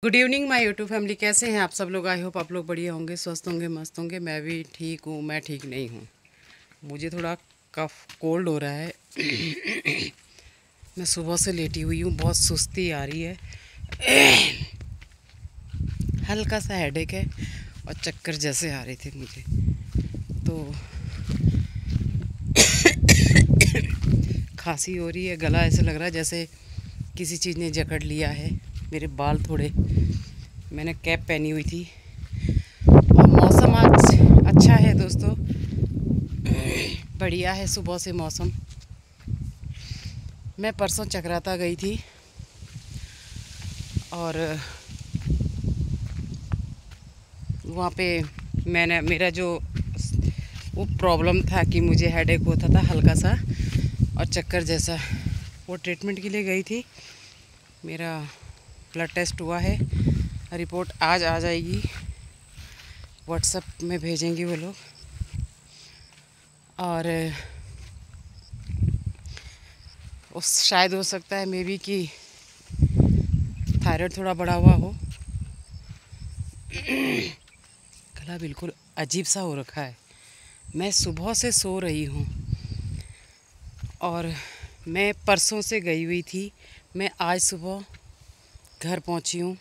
Good evening my YouTube family. कैसे हैं आप सब लोग? आई होप आप लोग बढ़िया होंगे, स्वस्थ होंगे, मस्त होंगे। मैं भी ठीक हूँ। मैं ठीक नहीं हूँ, मुझे थोड़ा कफ कोल्ड हो रहा है। मैं सुबह से लेटी हुई हूँ, बहुत सुस्ती आ रही है, हल्का सा हेडेक है और चक्कर जैसे आ रहे थे मुझे। तो खांसी हो रही है, गला ऐसे लग रहा है जैसे किसी चीज़ ने जकड़ लिया है। मेरे बाल थोड़े, मैंने कैप पहनी हुई थी और मौसम आज अच्छा है दोस्तों, बढ़िया है सुबह से मौसम। मैं परसों चक्राता गई थी और वहाँ पे मेरा जो वो प्रॉब्लम था कि मुझे हेडेक होता था हल्का सा और चक्कर जैसा, वो ट्रीटमेंट के लिए गई थी। मेरा ब्लड टेस्ट हुआ है, रिपोर्ट आज आ जाएगी, व्हाट्सएप में भेजेंगे वो लोग। और उस शायद हो सकता है मे बी कि थायराइड थोड़ा बढ़ा हुआ हो। गला बिल्कुल अजीब सा हो रखा है। मैं सुबह से सो रही हूँ और मैं परसों से गई हुई थी। मैं आज सुबह घर पहुँची हूँ,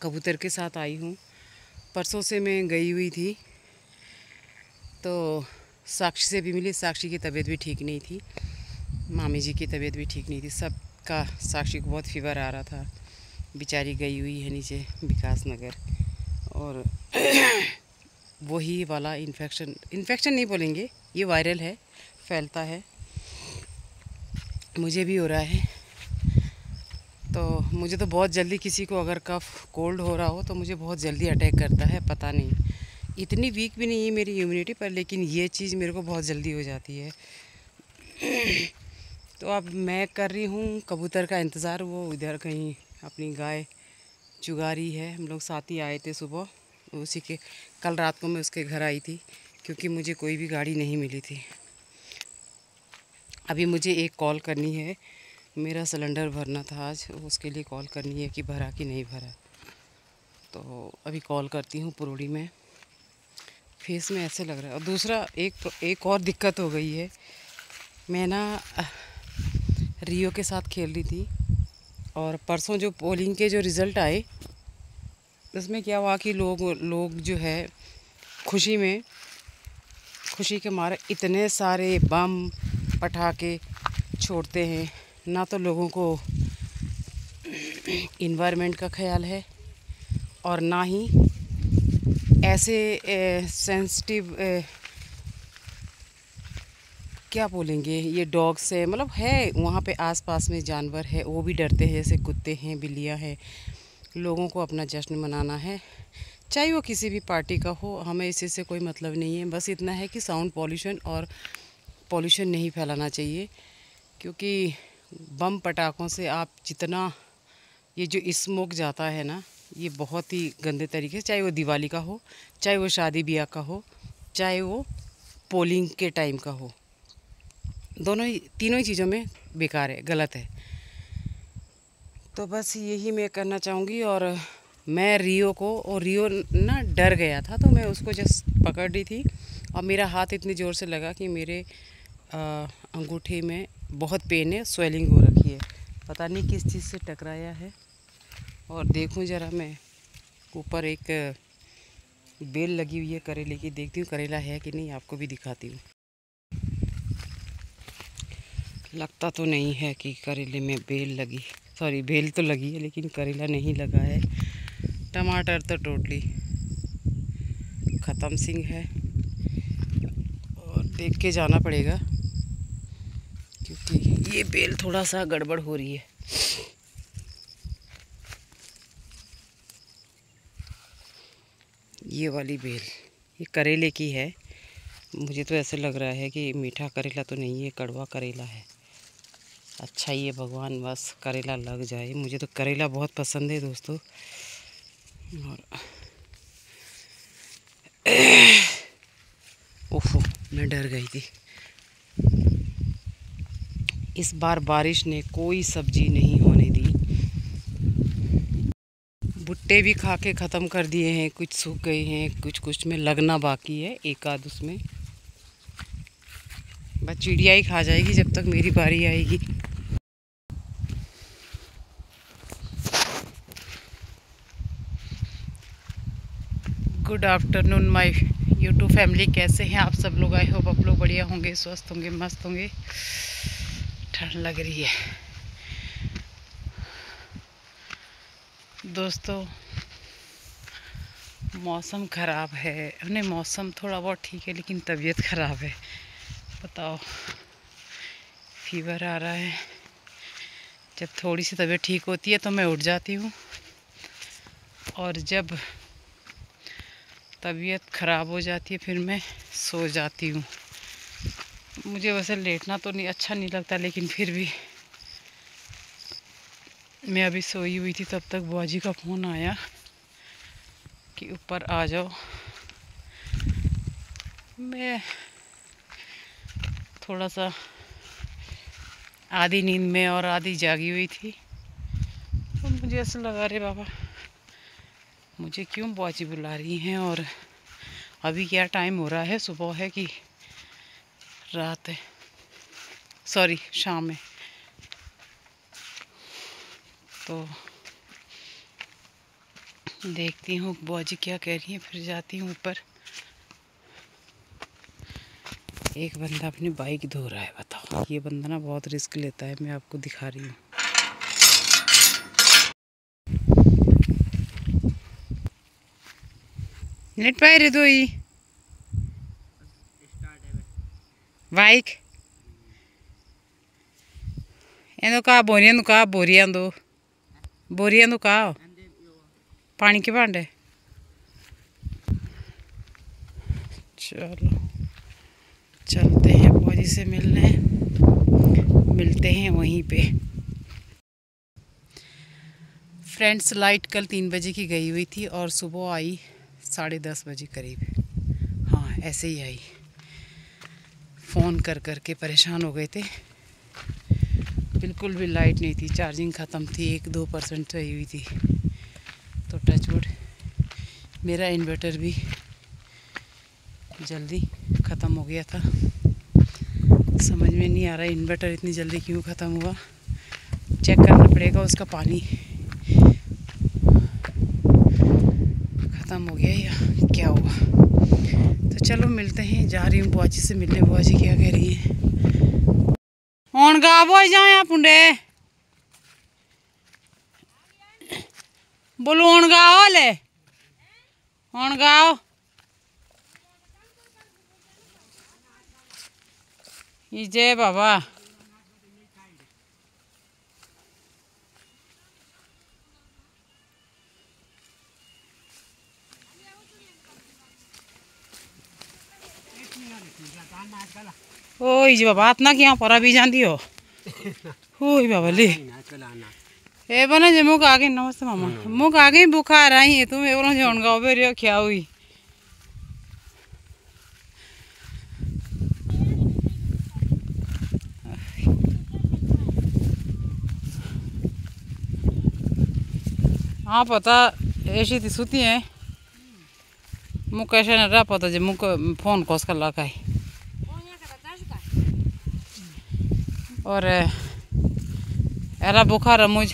कबूतर के साथ आई हूँ। परसों से मैं गई हुई थी तो साक्षी से भी मिली। साक्षी की तबीयत भी ठीक नहीं थी, मामी जी की तबीयत भी ठीक नहीं थी, सबका। साक्षी को बहुत फीवर आ रहा था, बेचारी गई हुई है नीचे विकास नगर। और वही वाला इन्फेक्शन नहीं बोलेंगे, ये वायरल है, फैलता है, मुझे भी हो रहा है। तो मुझे तो बहुत जल्दी, किसी को अगर कफ कोल्ड हो रहा हो तो मुझे बहुत जल्दी अटैक करता है। पता नहीं, इतनी वीक भी नहीं है मेरी इम्यूनिटी पर, लेकिन ये चीज़ मेरे को बहुत जल्दी हो जाती है। तो अब मैं कर रही हूँ कबूतर का इंतज़ार। वो इधर कहीं अपनी गाय चुगा रही है। हम लोग साथ ही आए थे सुबह, उसी के कल रात को मैं उसके घर आई थी क्योंकि मुझे कोई भी गाड़ी नहीं मिली थी। अभी मुझे एक कॉल करनी है, मेरा सिलेंडर भरना था आज, उसके लिए कॉल करनी है कि भरा कि नहीं भरा। तो अभी कॉल करती हूँ। पुरोड़ी में फेस में ऐसे लग रहा है। और दूसरा एक और दिक्कत हो गई है। मैं ना रियो के साथ खेल रही थी और परसों जो पोलिंग के जो रिज़ल्ट आए, उसमें क्या हुआ कि लोग जो है खुशी के मारे इतने सारे बम पटाखे छोड़ते हैं। ना तो लोगों को इन्वायरमेंट का ख्याल है और ना ही ऐसे सेंसिटिव क्या बोलेंगे, ये डॉग्स है, मतलब है वहाँ पे आसपास में जानवर है, वो भी डरते हैं, जैसे कुत्ते हैं, बिल्लियाँ हैं। लोगों को अपना जश्न मनाना है, चाहे वो किसी भी पार्टी का हो, हमें इसी से कोई मतलब नहीं है। बस इतना है कि साउंड पॉल्यूशन और पॉल्यूशन नहीं फैलाना चाहिए, क्योंकि बम पटाखों से आप जितना ये जो स्मोक जाता है ना, ये बहुत ही गंदे तरीके से, चाहे वो दिवाली का हो, चाहे वो शादी ब्याह का हो, चाहे वो पोलिंग के टाइम का हो, तीनों ही चीज़ों में बेकार है, गलत है। तो बस यही मैं करना चाहूँगी। और मैं रियो ना डर गया था, तो मैं उसको जस्ट पकड़ रही थी और मेरा हाथ इतनी ज़ोर से लगा कि मेरे अंगूठे में बहुत पेन है, स्वेलिंग हो रखी है, पता नहीं किस चीज़ से टकराया है। और देखूं ज़रा, मैं ऊपर एक बेल लगी हुई है करेले की, देखती हूँ करेला है कि नहीं, आपको भी दिखाती हूँ। लगता तो नहीं है कि करेले में बेल लगी, सॉरी बेल तो लगी है लेकिन करेला नहीं लगा है। टमाटर तो टोटली ख़त्म सिंह है, और देख के जाना पड़ेगा क्योंकि ये बेल थोड़ा सा गड़बड़ हो रही है। ये वाली बेल ये करेले की है। मुझे तो ऐसे लग रहा है कि मीठा करेला तो नहीं है, कड़वा करेला है। अच्छा ही है, भगवान बस करेला लग जाए। मुझे तो करेला बहुत पसंद है दोस्तों। और ओफो, मैं डर गई थी। इस बार बारिश ने कोई सब्जी नहीं होने दी। भुट्टे भी खा के ख़त्म कर दिए हैं, कुछ सूख गए हैं, कुछ कुछ में लगना बाकी है, एक आध उसमें। बस चिड़िया ही खा जाएगी जब तक मेरी बारी आएगी। Good afternoon my YouTube family, कैसे हैं आप सब लोग? आई होप आप लोग बढ़िया होंगे, स्वस्थ होंगे, मस्त होंगे। ठंड लग रही है दोस्तों, मौसम ख़राब है। नहीं, मौसम थोड़ा बहुत ठीक है लेकिन तबीयत ख़राब है। बताओ, फीवर आ रहा है। जब थोड़ी सी तबीयत ठीक होती है तो मैं उठ जाती हूँ, और जब तबीयत ख़राब हो जाती है फिर मैं सो जाती हूँ। मुझे वैसे लेटना तो नहीं अच्छा नहीं लगता, लेकिन फिर भी मैं अभी सोई हुई थी, तब तक बुआ जी का फ़ोन आया कि ऊपर आ जाओ। मैं थोड़ा सा आधी नींद में और आधी जागी हुई थी, तो मुझे ऐसा लगा, अरे बाबा मुझे क्यों बुआ जी बुला रही हैं, और अभी क्या टाइम हो रहा है, सुबह है कि रात है, सॉरी शाम है। तो देखती हूँ बुआ जी क्या कह रही हैं, फिर जाती हूँ ऊपर। एक बंदा अपनी बाइक धो रहा है, बताओ। ये बंदा ना बहुत रिस्क लेता है, मैं आपको दिखा रही हूँ। नेट पाए रे दोई बाइक एंदो का बोरियां दो का पानी के भांडे। चलो चलते हैं बुआ जी से मिलने, मिलते हैं वहीं पे। फ्रेंड्स, लाइट कल 3 बजे की गई हुई थी और सुबह आई 10:30 बजे करीब। हाँ, ऐसे ही आई। फ़ोन कर कर के परेशान हो गए थे, बिल्कुल भी लाइट नहीं थी, चार्जिंग ख़त्म थी, 1-2% रही हुई थी। तो टचवुड मेरा इन्वर्टर भी जल्दी ख़त्म हो गया था। समझ में नहीं आ रहा इन्वर्टर इतनी जल्दी क्यों ख़त्म हुआ। चेक करना पड़ेगा उसका पानी ख़त्म हो गया या क्या हुआ। तो चलो मिलते हैं, जा रही हूँ बुआ जी से मिलने। बुआ जी क्या कह रही हैं? हुण गा बोल जाए पुंडे बोलो, हुण गाओ ले, हुण गाओ। जय बाबा। ओई जी बाबा, इतना क्या परा भी जाती हो? ओई बाबा ले ए बने जे मुक आगे। नमस्ते मामा, मुक आगे बुखार आई है तुम एवरो जोन गाओ बेरियो क्या हुई। हाँ पता, ऐसी थी सुती है मुक ऐसे न रहा पता जे मुक फोन कोस कर लगाई। और एला बुखार मुझ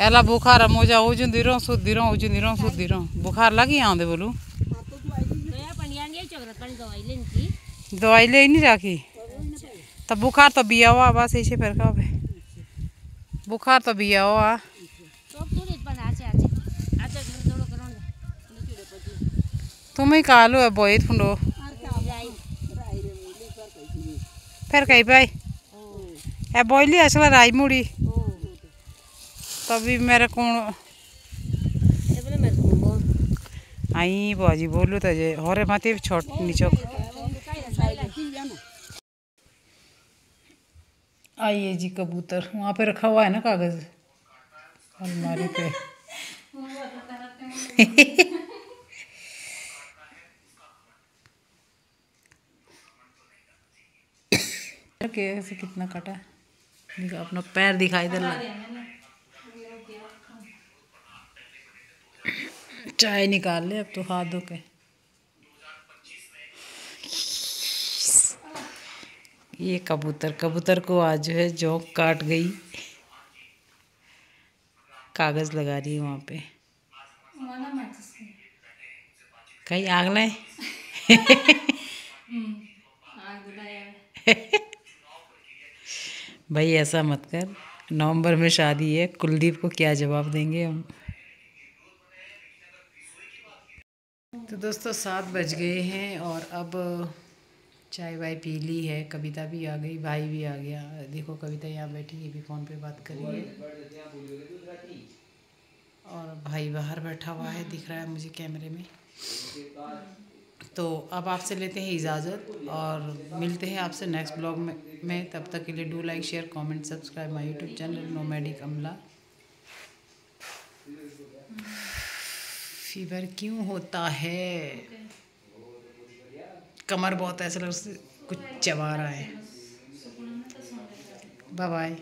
एला बुखार मुझा उजुंदी रहो सुधी रहो, उजुंदी रहो सुधी रहो। बुखार लगी आंदे बोलू। दवाई ले नहीं रखी तो बुखार तो बिया हुआ, बस ऐसे फिर का बुखार तो बिया हुआ। तुम ही कालो है बोई फुंडो फिर कहीं पाई ए बोली असला राई मुड़ी तभी मेरे कौन आई बाजी बोलू तो जे होरे माते छोट नीचो आइए जी। कबूतर वहाँ पे रखा हुआ है ना कागज अलमारी पे। कैसे कितना कटा अपना पैर दिखाई दे रहा। चाय निकाल ले अब तो हाथ धो के। ये कबूतर कबूतर को आज जो है जोंक काट गई, कागज़ लगा रही है वहाँ पे। कहीं आग लाए। भाई ऐसा मत कर, नवंबर में शादी है, कुलदीप को क्या जवाब देंगे हम। तो दोस्तों 7 बज गए हैं और अब चाय वाय पी ली है। कविता भी आ गई, भाई भी आ गया। देखो कविता यहाँ बैठी है, भी फ़ोन पे बात कर रही है और भाई बाहर बैठा हुआ है, दिख रहा है मुझे कैमरे में। तो अब आपसे लेते हैं इजाज़त और मिलते हैं आपसे नेक्स्ट ब्लॉग में। तब तक के लिए do like share comment subscribe my YouTube channel nomadic अमला। फीवर क्यों होता है? कमर बहुत ऐसा लग कुछ चबा रहा है। Bye bye.